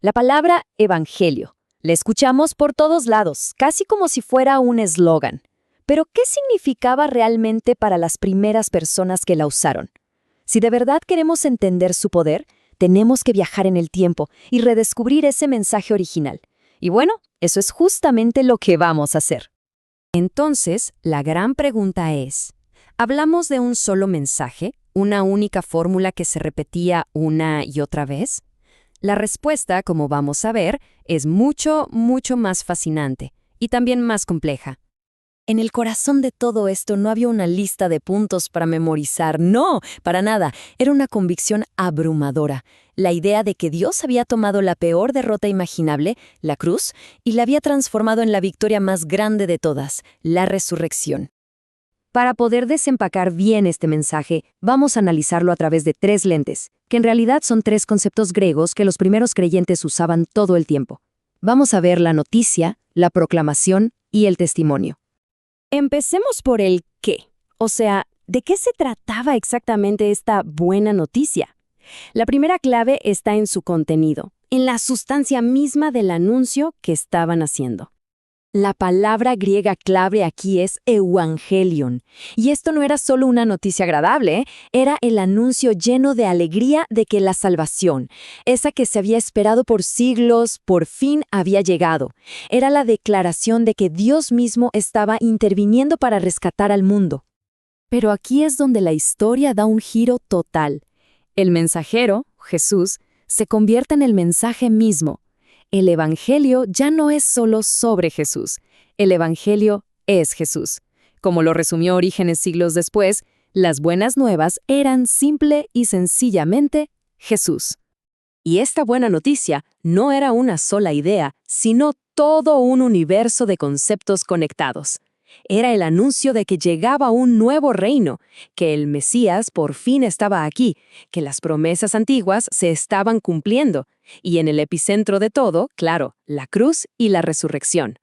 La palabra evangelio. La escuchamos por todos lados, casi como si fuera un eslogan. Pero, ¿qué significaba realmente para las primeras personas que la usaron? Si de verdad queremos entender su poder, tenemos que viajar en el tiempo y redescubrir ese mensaje original. Y bueno, eso es justamente lo que vamos a hacer. Entonces, la gran pregunta es, ¿hablamos de un solo mensaje, una única fórmula que se repetía una y otra vez? La respuesta, como vamos a ver, es mucho, mucho más fascinante y también más compleja. En el corazón de todo esto no había una lista de puntos para memorizar, no, para nada. Era una convicción abrumadora. La idea de que Dios había tomado la peor derrota imaginable, la cruz, y la había transformado en la victoria más grande de todas, la resurrección. Para poder desempacar bien este mensaje, vamos a analizarlo a través de 3 lentes, que en realidad son 3 conceptos griegos que los primeros creyentes usaban todo el tiempo. Vamos a ver la noticia, la proclamación y el testimonio. Empecemos por el qué, o sea, ¿de qué se trataba exactamente esta buena noticia? La primera clave está en su contenido, en la sustancia misma del anuncio que estaban haciendo. La palabra griega clave aquí es euangelion, y esto no era solo una noticia agradable, era el anuncio lleno de alegría de que la salvación, esa que se había esperado por siglos, por fin había llegado. Era la declaración de que Dios mismo estaba interviniendo para rescatar al mundo. Pero aquí es donde la historia da un giro total. El mensajero, Jesús, se convierte en el mensaje mismo. El Evangelio ya no es solo sobre Jesús. El Evangelio es Jesús. Como lo resumió Orígenes siglos después, las buenas nuevas eran simple y sencillamente Jesús. Y esta buena noticia no era una sola idea, sino todo un universo de conceptos conectados. Era el anuncio de que llegaba un nuevo reino, que el Mesías por fin estaba aquí, que las promesas antiguas se estaban cumpliendo, y en el epicentro de todo, claro, la cruz y la resurrección.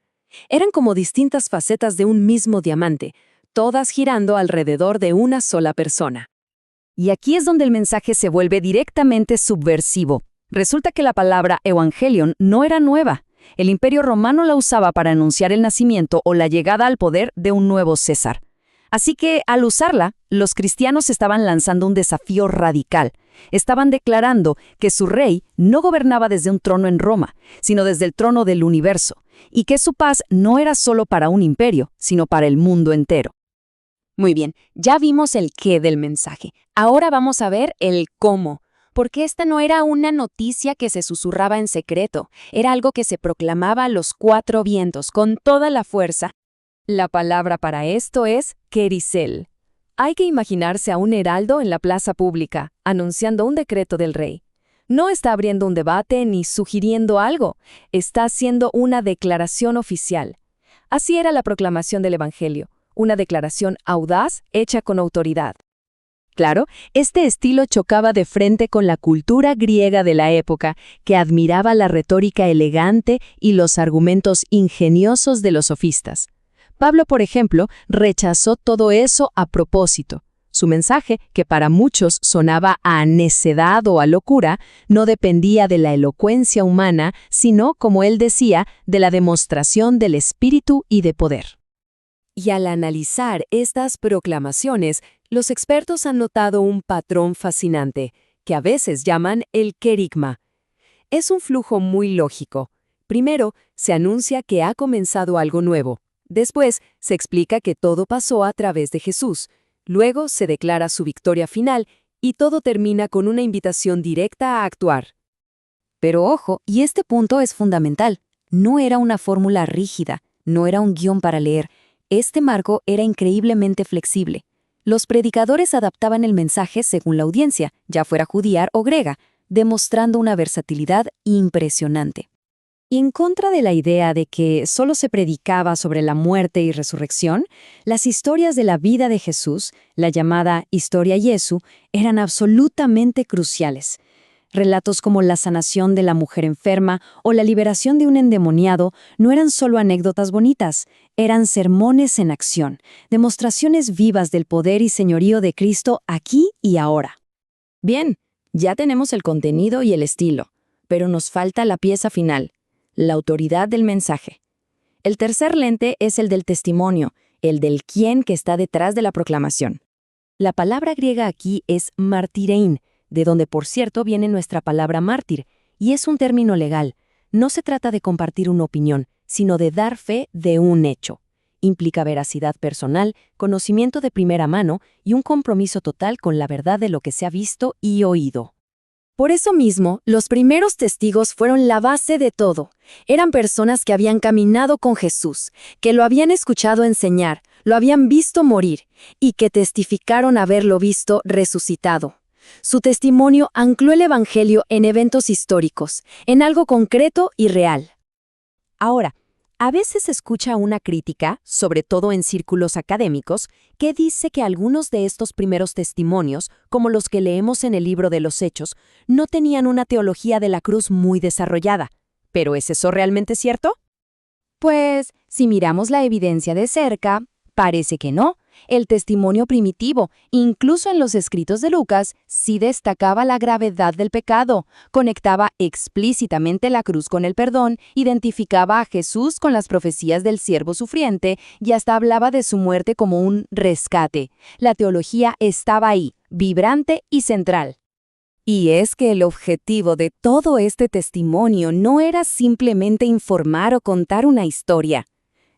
Eran como distintas facetas de un mismo diamante, todas girando alrededor de una sola persona. Y aquí es donde el mensaje se vuelve directamente subversivo. Resulta que la palabra evangelion no era nueva. El Imperio Romano la usaba para anunciar el nacimiento o la llegada al poder de un nuevo César. Así que, al usarla, los cristianos estaban lanzando un desafío radical. Estaban declarando que su rey no gobernaba desde un trono en Roma, sino desde el trono del universo, y que su paz no era solo para un imperio, sino para el mundo entero. Muy bien, ya vimos el qué del mensaje. Ahora vamos a ver el cómo. Porque esta no era una noticia que se susurraba en secreto, era algo que se proclamaba a los 4 vientos con toda la fuerza. La palabra para esto es kerisel. Hay que imaginarse a un heraldo en la plaza pública, anunciando un decreto del rey. No está abriendo un debate ni sugiriendo algo, está haciendo una declaración oficial. Así era la proclamación del Evangelio, una declaración audaz hecha con autoridad. Claro, este estilo chocaba de frente con la cultura griega de la época, que admiraba la retórica elegante y los argumentos ingeniosos de los sofistas. Pablo, por ejemplo, rechazó todo eso a propósito. Su mensaje, que para muchos sonaba a necedad o a locura, no dependía de la elocuencia humana, sino, como él decía, de la demostración del espíritu y de poder. Y al analizar estas proclamaciones, los expertos han notado un patrón fascinante, que a veces llaman el querigma. Es un flujo muy lógico. Primero, se anuncia que ha comenzado algo nuevo. Después, se explica que todo pasó a través de Jesús. Luego, se declara su victoria final y todo termina con una invitación directa a actuar. Pero ojo, y este punto es fundamental, no era una fórmula rígida, no era un guión para leer. Este marco era increíblemente flexible. Los predicadores adaptaban el mensaje según la audiencia, ya fuera judía o griega, demostrando una versatilidad impresionante. Y en contra de la idea de que solo se predicaba sobre la muerte y resurrección, las historias de la vida de Jesús, la llamada Historia Jesu, eran absolutamente cruciales. Relatos como la sanación de la mujer enferma o la liberación de un endemoniado no eran solo anécdotas bonitas, eran sermones en acción, demostraciones vivas del poder y señorío de Cristo aquí y ahora. Bien, ya tenemos el contenido y el estilo, Pero nos falta la pieza final, la autoridad del mensaje. El tercer lente es el del testimonio, el del quién que está detrás de la proclamación. La palabra griega aquí es martirein, de donde por cierto viene nuestra palabra mártir, y es un término legal. No se trata de compartir una opinión, sino de dar fe de un hecho. Implica veracidad personal, conocimiento de primera mano y un compromiso total con la verdad de lo que se ha visto y oído. Por eso mismo, los primeros testigos fueron la base de todo. Eran personas que habían caminado con Jesús, que lo habían escuchado enseñar, lo habían visto morir y que testificaron haberlo visto resucitado. Su testimonio ancló el Evangelio en eventos históricos, en algo concreto y real. Ahora, a veces se escucha una crítica, sobre todo en círculos académicos, que dice que algunos de estos primeros testimonios, como los que leemos en el libro de los Hechos, no tenían una teología de la cruz muy desarrollada. ¿Pero es eso realmente cierto? Pues, si miramos la evidencia de cerca, parece que no. El testimonio primitivo, incluso en los escritos de Lucas, sí destacaba la gravedad del pecado, conectaba explícitamente la cruz con el perdón, identificaba a Jesús con las profecías del siervo sufriente y hasta hablaba de su muerte como un rescate. La teología estaba ahí, vibrante y central. Y es que el objetivo de todo este testimonio no era simplemente informar o contar una historia.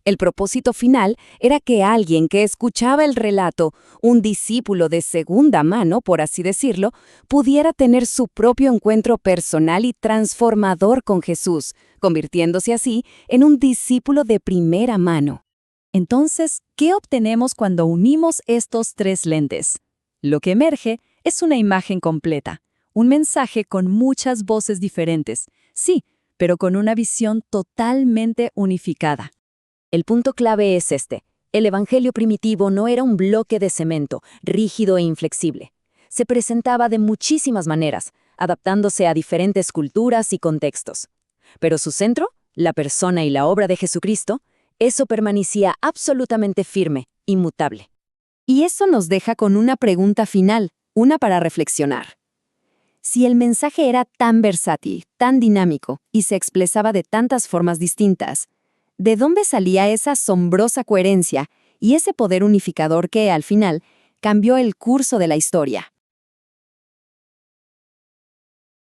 El propósito final era que alguien que escuchaba el relato, un discípulo de segunda mano, por así decirlo, pudiera tener su propio encuentro personal y transformador con Jesús, convirtiéndose así en un discípulo de primera mano. Entonces, ¿qué obtenemos cuando unimos estos tres lentes? Lo que emerge es una imagen completa, un mensaje con muchas voces diferentes, sí, pero con una visión totalmente unificada. El punto clave es este. El evangelio primitivo no era un bloque de cemento, rígido e inflexible. Se presentaba de muchísimas maneras, adaptándose a diferentes culturas y contextos. Pero su centro, la persona y la obra de Jesucristo, eso permanecía absolutamente firme, inmutable. Y eso nos deja con una pregunta final, una para reflexionar. Si el mensaje era tan versátil, tan dinámico y se expresaba de tantas formas distintas, ¿de dónde salía esa asombrosa coherencia y ese poder unificador que, al final, cambió el curso de la historia?